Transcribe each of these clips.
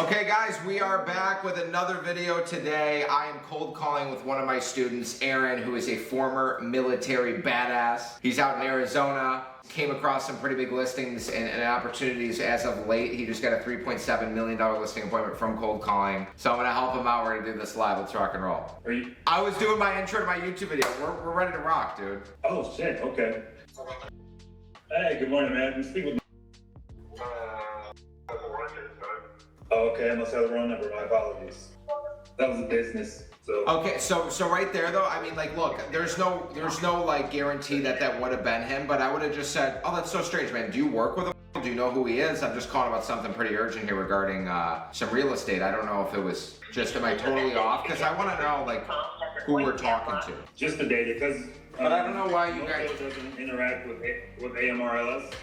Okay guys, we are back with another video today. I am cold calling with one of my students, Aaron, who is a former military badass. He's out in Arizona, came across some pretty big listings and opportunities as of late. He just got a $3.7 million listing appointment from cold calling. So I'm gonna help him out. We're gonna do this live. Let's rock and roll. I was doing my intro to my YouTube video. We're ready to rock, dude. Oh shit, okay. Hey, good morning, man. You speak with me. Oh, okay, I must have the wrong number. My apologies. That was a business. So okay, so right there though, I mean, like, look, there's no like guarantee that would have been him, but I would have just said, oh, that's so strange, man. Do you work with him? Do you know who he is? I'm just calling about something pretty urgent here regarding some real estate. I don't know if it was just, am I totally off? Because I want to know like who we're talking to. just the data, because But I don't know why you guys doesn't interact with AMRLS,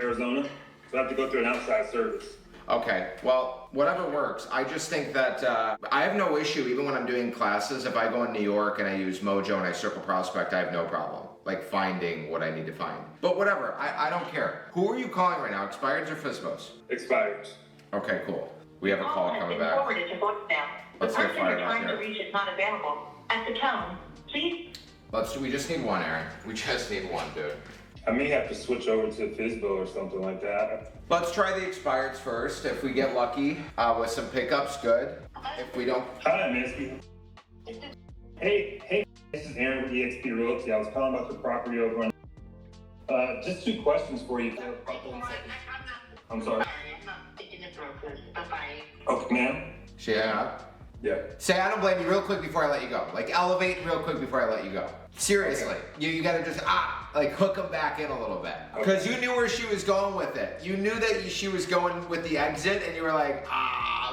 Arizona, so I have to go through an outside service. Okay, well, whatever works. I just think that I have no issue, even when I'm doing classes, if I go in New York and I use Mojo and I circle prospect, I have no problem, like finding what I need to find. But whatever, I don't care. Who are you calling right now, expireds or FSBOs? Expired. Okay, cool. We have a call coming back. Let's get fired up here. Reach is not available. At the tone, please. We just need one, Aaron. We just need one, dude. I may have to switch over to FSBO or something like that. Let's try the expireds first. If we get lucky with some pickups, good. If we don't... Hi, Misty. Hey, this is Aaron with EXP Realty. I was calling about the property over on... just two questions for you. I'm sorry. Okay, ma'am? She hang up? Yeah. Say, I don't blame you real quick before I let you go. Like, elevate real quick before I let you go. Seriously. Okay. You gotta just, like, hook them back in a little bit. Because you knew where she was going with it. You knew that she was going with the exit, and you were like,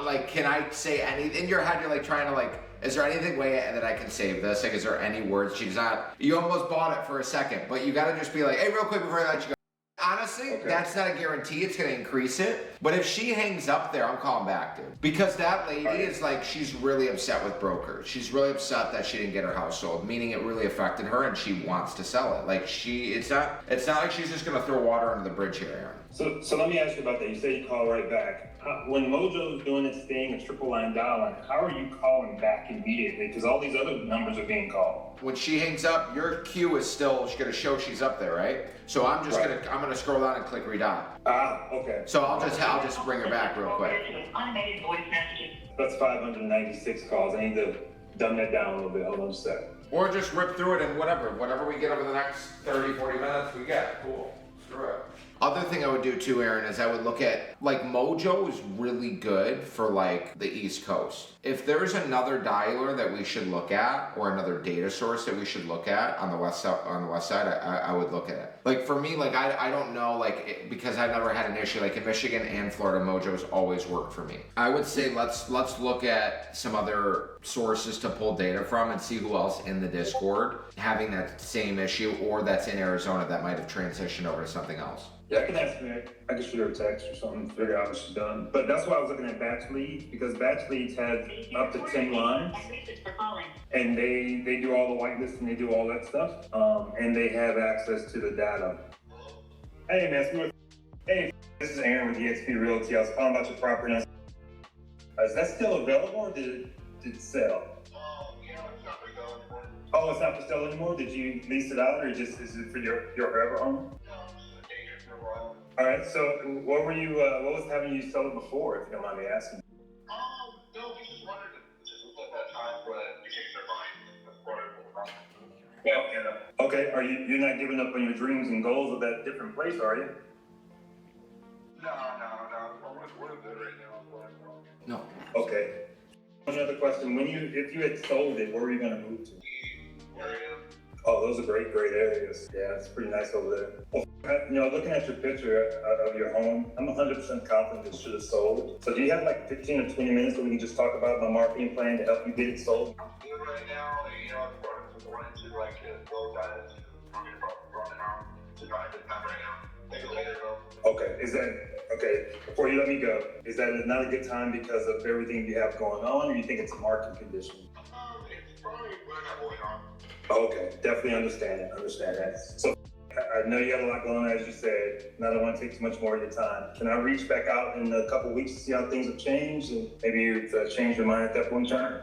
like, can I say anything? In your head, you're like trying to, like, is there anything way that I can save this? Like, is there any words she's not? You almost bought it for a second, but you gotta just be like, hey, real quick before I let you go. Honestly, that's not a guarantee. It's going to increase it. But if she hangs up there, I'm calling back, dude. Because that lady is like, she's really upset with brokers. She's really upset that she didn't get her house sold, meaning it really affected her and she wants to sell it. Like it's not like she's just going to throw water under the bridge here, Aaron. So let me ask you about that. You say you call right back. When Mojo's doing its thing, a triple line dial, how are you calling back immediately? Because all these other numbers are being called. When she hangs up, your queue is still going to show she's up there, right? So I'm just gonna scroll down and click redial. Okay. So I'll just bring her back real quick. Automated voice messages. That's 596 calls. I need to dumb that down a little bit. Hold on a sec. Or just rip through it and whatever we get over the next 30, 40 minutes, we get. Cool. Screw it. Other thing I would do too, Aaron, is I would look at, like, Mojo is really good for, like, the East Coast. If there's another dialer that we should look at, or another data source that we should look at on the west side, I would look at it. Like, for me, like, I don't know, like, because I've never had an issue, like, in Michigan and Florida, Mojo's always worked for me. I would say let's look at some other sources to pull data from and see who else in the Discord having that same issue, or that's in Arizona that might have transitioned over to something else. Yeah, I can ask her. I can shoot her a text or something to figure out what she's done. But that's why I was looking at batch leads, because batch leads has up to 10 lines. And they do all the whitelist and they do all that stuff. And they have access to the data. Hey, man. Hey, this is Aaron with EXP Realty. I was calling about your property. Is that still available, or did it sell? Yeah, it's not for sale anymore. Oh, it's not for sale anymore? Did you lease it out, or is it for your forever home? All right, so what was having you sell it before, if you don't mind me asking? No, we just wanted to look at that time for that in case they're buying. Yeah. Okay, you're not giving up on your dreams and goals of that different place, are you? No. We're good right now. No. Okay. One other question: if you had sold it, where were you going to move to? Area. Oh, those are great areas. Yeah, it's pretty nice over there. Well, looking at your picture of your home, I'm 100% confident it should have sold. So do you have like 15 or 20 minutes where we can just talk about my marketing plan to help you get it sold? I'm good right now. I'm going into like a low guidance running out to drive it down right now. Take it later though. Okay, okay, before you let me go, is that not a good time because of everything you have going on, or you think it's a market condition? It's probably what I got going on. Okay, definitely understand that. So I know you had a lot going on, as you said, and I don't want to take too much more of your time. Can I reach back out in a couple of weeks to see how things have changed, and maybe you've changed your mind at that point in time?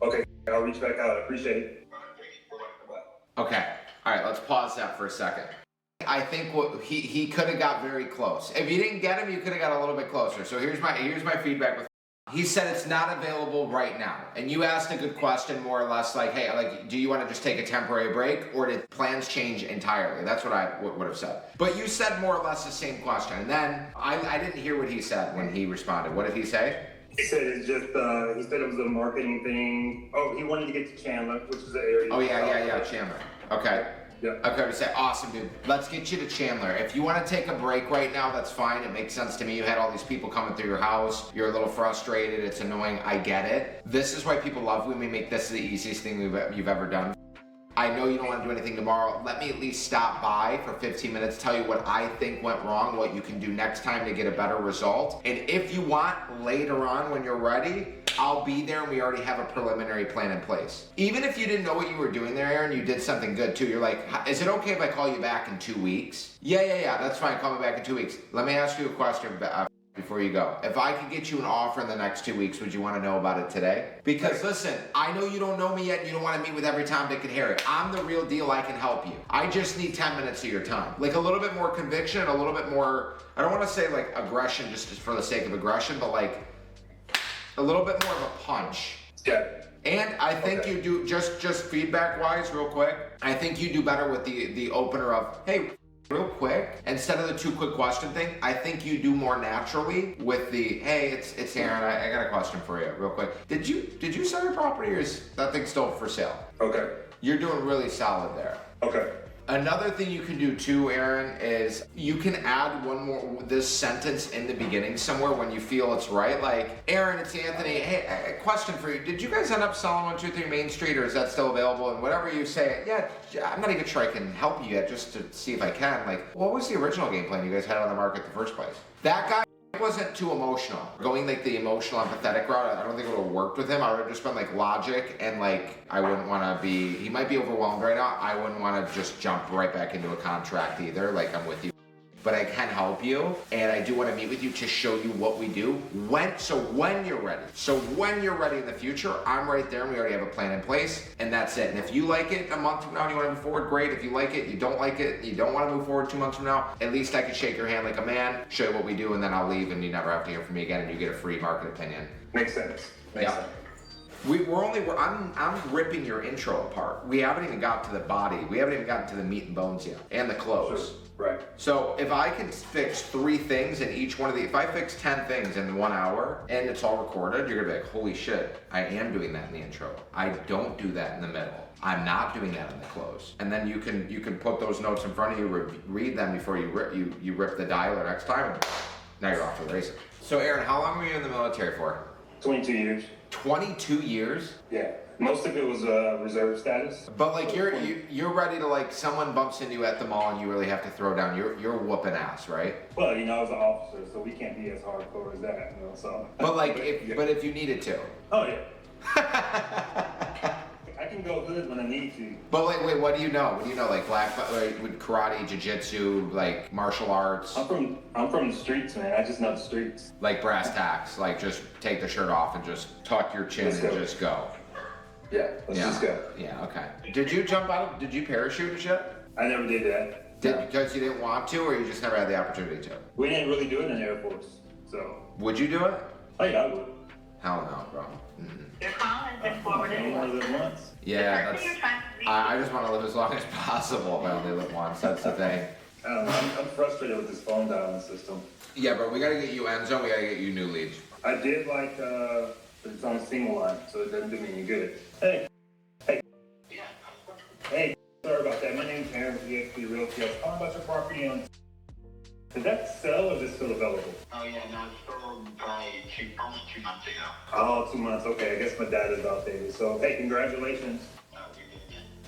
Okay, I'll reach back out. I appreciate it. Okay. All right, let's pause that for a second. I think what he could have got very close. If you didn't get him, you could have got a little bit closer. So here's my feedback with. He said it's not available right now. And you asked a good question, more or less like, hey, like, do you want to just take a temporary break, or did plans change entirely? That's what I would have said. But you said more or less the same question. And then I didn't hear what he said when he responded. What did he say? He said it's just, he said it was a marketing thing. Oh, he wanted to get to Chandler, which is the area. Oh, yeah, Chandler. Okay. Yep. Okay, we say, awesome, dude. Let's get you to Chandler. If you want to take a break right now, that's fine. It makes sense to me. You had all these people coming through your house. You're a little frustrated. It's annoying. I get it. This is why people love when we make this the easiest thing you've ever done. I know you don't want to do anything tomorrow. Let me at least stop by for 15 minutes, tell you what I think went wrong, what you can do next time to get a better result. And if you want, later on when you're ready, I'll be there and we already have a preliminary plan in place. Even if you didn't know what you were doing there, Aaron, you did something good too. You're like, is it okay if I call you back in 2 weeks? Yeah, that's fine. Call me back in 2 weeks. Let me ask you a question before you go. If I could get you an offer in the next 2 weeks, would you want to know about it today? Because listen, I know you don't know me yet and you don't want to meet with every Tom, Dick, and Harry. I'm the real deal. I can help you. I just need 10 minutes of your time. Like a little bit more conviction and a little bit more, I don't want to say like aggression just for the sake of aggression, but like a little bit more of a punch. Yeah. And I think you do, just feedback wise, real quick, I think you do better with the opener of, hey, real quick, instead of the 2 quick question thing, I think you do more naturally with the, hey, it's Aaron, I got a question for you, real quick. Did you sell your property, or is that thing still for sale? Okay. You're doing really solid there. Okay. Another thing you can do too, Aaron, is you can add this sentence in the beginning somewhere when you feel it's right. Like, Aaron, it's Anthony. Hey, a question for you. Did you guys end up selling 123 Main Street, or is that still available? And whatever you say, yeah, I'm not even sure I can help you yet, just to see if I can. Like, what was the original game plan you guys had on the market in the first place? That guy wasn't too emotional. Going like the emotional, empathetic route, I don't think it would have worked with him. I would have just been like logic, and like I wouldn't want to be, he might be overwhelmed right now. I wouldn't want to just jump right back into a contract either. Like, I'm with you. But I can help you, and I do want to meet with you to show you what we do when you're ready. So when you're ready in the future, I'm right there and we already have a plan in place, and that's it. And if you like it a month from now and you want to move forward, great. If you like it, you don't like it, you don't want to move forward 2 months from now, at least I can shake your hand like a man, show you what we do, and then I'll leave and you never have to hear from me again, and you get a free market opinion. Makes sense. Makes sense. I'm ripping your intro apart. We haven't even got to the body. We haven't even gotten to the meat and bones yet, and the close. Sure. Right. So if I can fix 3 things in each one of if I fix 10 things in 1 hour and it's all recorded, you're gonna be like, holy shit, I am doing that in the intro. I don't do that in the middle. I'm not doing that in the close. And then you can put those notes in front of you, read them before you rip the dialer next time, and now you're off to the races. So Aaron, how long were you in the military for? 22 years. 22 years? Yeah. Most of it was reserve status. But like you're ready to, like, someone bumps into you at the mall and you really have to throw down. You're whooping ass, right? Well, you know, I was an officer, so we can't be as hardcore as that, you know. So. But like, if you needed to. Oh yeah. I can go good when I need to. But like, wait, what do you know? What do you know? Like with karate, jiu-jitsu, like martial arts. I'm from the streets, man. I just know the streets. Like brass tacks. Like just take the shirt off and just tuck your chin and just go. Yeah, let's just go. Yeah, okay. Did you jump out? Did you parachute and shit? I never did that. Because you didn't want to, or you just never had the opportunity to? We didn't really do it in the Air Force, so. Would you do it? Oh yeah, I would. Hell no, bro. Mm-hmm. Your call has been forwarded. I only want to live once. Yeah, that's. I just want to live as long as possible if I only live once. That's the thing. I don't know. I'm frustrated with this phone dialing system. Yeah, bro. We gotta get you end zone. We gotta get you new leads. I did like it's on a single line, so it doesn't do me any good. Hey. Hey, sorry about that. My name's Aaron from EXP Realty. I was calling about your property on. Did that sell or is it still available? Oh yeah, no, it's sold by almost 2 months ago. Oh, 2 months. Okay, I guess my data's outdated. So, hey, congratulations.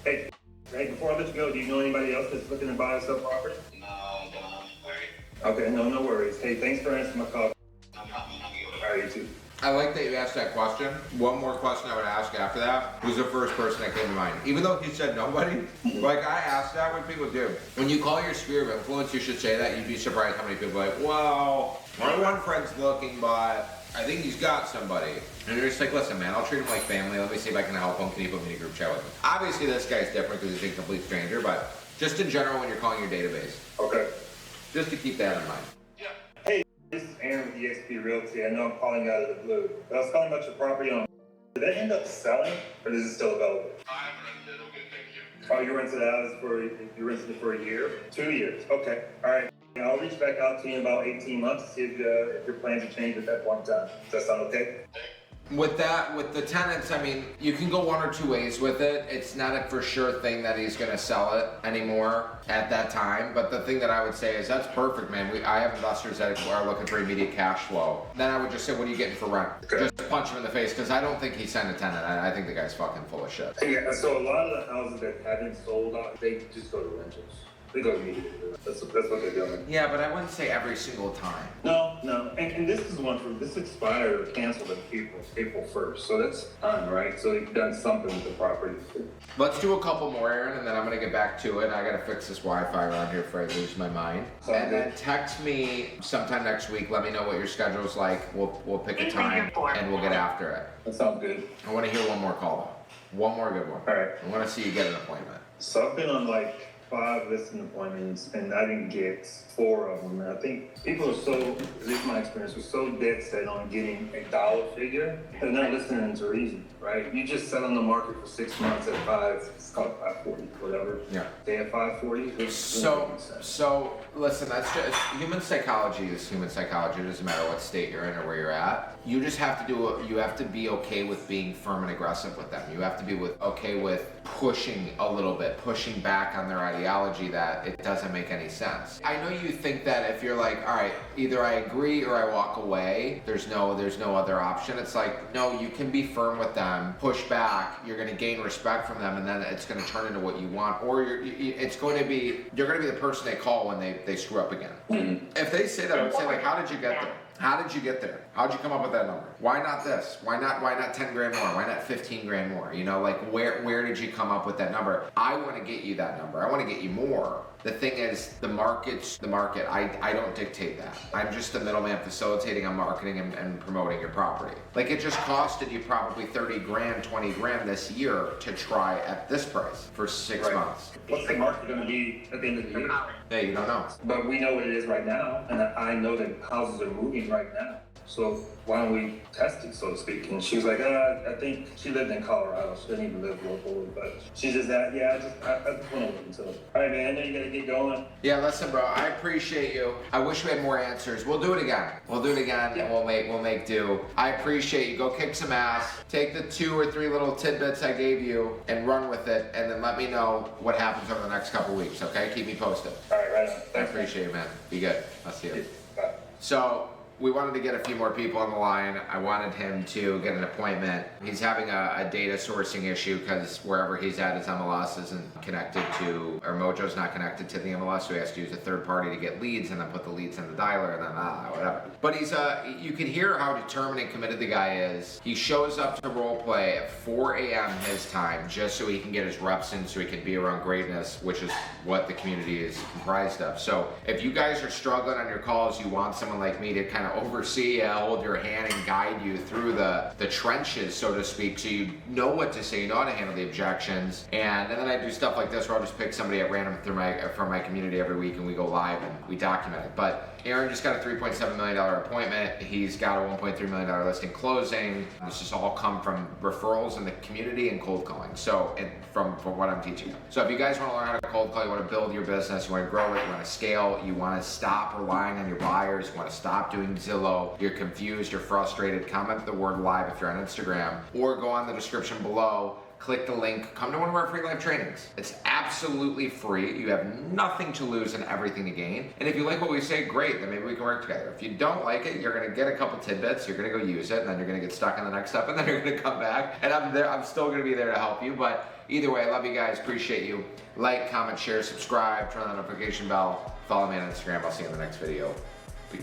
Hey, before I let you go, do you know anybody else that's looking to buy or sell property? No, I don't. Sorry. Okay, no worries. Hey, thanks for answering my call. No problem. All right, you too. I like that you asked that question. One more question I would ask after that. Who's the first person that came to mind? Even though you said nobody, like I asked that when people do. When you call your sphere of influence, you should say that. You'd be surprised how many people are like, well, my one friend's looking, but I think he's got somebody. And you're just like, listen, man, I'll treat him like family. Let me see if I can help him. Can you put me in a group chat with him? Obviously, this guy's different because he's a complete stranger, but just in general when you're calling your database. Okay. Just to keep that in mind. This is Aaron with EXP Realty. I know I'm calling out of the blue. I was calling about your property on. Did that end up selling, or is it still available? I haven't rented. Okay, thank you. Oh, you rented it out you rented it for a year? 2 years. Okay. All right. I'll reach back out to you in about 18 months to see if your plans have changed at that point in time. Does that sound okay? With the tenants, I mean, you can go one or two ways with it. It's not a for sure thing that he's gonna sell it anymore at that time. But the thing that I would say is that's perfect, man. I have investors that are looking for immediate cash flow. Then I would just say, what are you getting for rent? Okay. Just punch him in the face, because I don't think he sent a tenant. I think the guy's fucking full of shit. Yeah, so a lot of the houses that haven't sold out, they just go to rentals. They go immediately. That's what they're doing. Yeah, but I wouldn't say every single time. No. And this is one from, this expired or canceled in April 1st. So that's time, right? So you've done something with the property. Let's do a couple more, Aaron, and then I'm gonna get back to it. I gotta fix this Wi-Fi around here before I lose my mind. And then text me sometime next week. Let me know what your schedule's like. We'll pick a time and we'll get after it. That sounds good. I want to hear one more call though. One more good one. All right. I want to see you get an appointment. So I've been on like 5 listing appointments and I didn't get 4 of them. And I think people are so, at least my experience, was so dead set on getting a dollar figure. They're not listening to reason, right? You just sat on the market for 6 months at 5, it's called 540, whatever. Yeah. They at 540. So listen, that's just human psychology is human psychology. It doesn't matter what state you're in or where you're at. You just have to you have to be okay with being firm and aggressive with them. You have to be okay with pushing a little bit, pushing back on their ideology that it doesn't make any sense. I know you think that if you're like, all right, either I agree or I walk away, there's no other option. It's like, no, you can be firm with them, push back, you're gonna gain respect from them, and then it's gonna turn into what you want, or you're gonna be the person they call when they screw up again. Mm-hmm. If they say that, I would say like, how did you get there? How did you get there? How'd you come up with that number? Why not this? Why not 10 grand more? Why not 15 grand more? You know, like where did you come up with that number? I want to get you that number. I want to get you more. The thing is, the market's the market. I don't dictate that. I'm just the middleman facilitating on marketing and promoting your property. Like it just costed you probably 30 grand, 20 grand this year to try at this price for 6 months. What's the market going to be at the end of the year? Yeah, you don't know. But we know what it is right now, and I know that houses are moving right now. So why don't we test it, so to speak? And she was like, I think she lived in Colorado. She didn't even live locally, but she just that, I just want to look into it. All right, man, I know you got to get going. Yeah, listen, bro, I appreciate you. I wish we had more answers. We'll do it again. And we'll make do. I appreciate you. Go kick some ass. Take the 2 or 3 little tidbits I gave you and run with it, and then let me know what happens over the next couple weeks, okay? Keep me posted. All right, right on. I appreciate you, man. Be good. I'll see you. Bye. So, we wanted to get a few more people on the line. I wanted him to get an appointment. He's having a data sourcing issue because wherever he's at, his MLS isn't connected to, or Mojo's not connected to the MLS, so he has to use a third party to get leads and then put the leads in the dialer and then whatever. But he's you can hear how determined and committed the guy is. He shows up to role play at 4 a.m. his time just so he can get his reps in so he can be around greatness, which is what the community is comprised of. So if you guys are struggling on your calls, you want someone like me to kind of oversee, hold your hand and guide you through the trenches, so to speak, so you know what to say, you know how to handle the objections. And then I do stuff like this where I'll just pick somebody at random from my community every week and we go live and we document it. But Aaron just got a $3.7 million appointment. He's got a $1.3 million listing closing. This has all come from referrals in the community and cold calling. So, from what I'm teaching you. So if you guys want to learn how to cold call, you want to build your business, you want to grow it, you want to scale, you want to stop relying on your buyers, you want to stop doing Zillow, you're confused, you're frustrated, comment the word live if you're on Instagram, or go on the description below, click the link, come to one of our free live trainings. It's absolutely free. You have nothing to lose and everything to gain. And if you like what we say, great, then maybe we can work together. If you don't like it, you're gonna get a couple tidbits, you're gonna go use it, and then you're gonna get stuck in the next step, and then you're gonna come back, and I'm still gonna be there to help you. But either way, I love you guys, appreciate you. Like, comment, share, subscribe, turn on the notification bell, follow me on Instagram. I'll see you in the next video. Peace.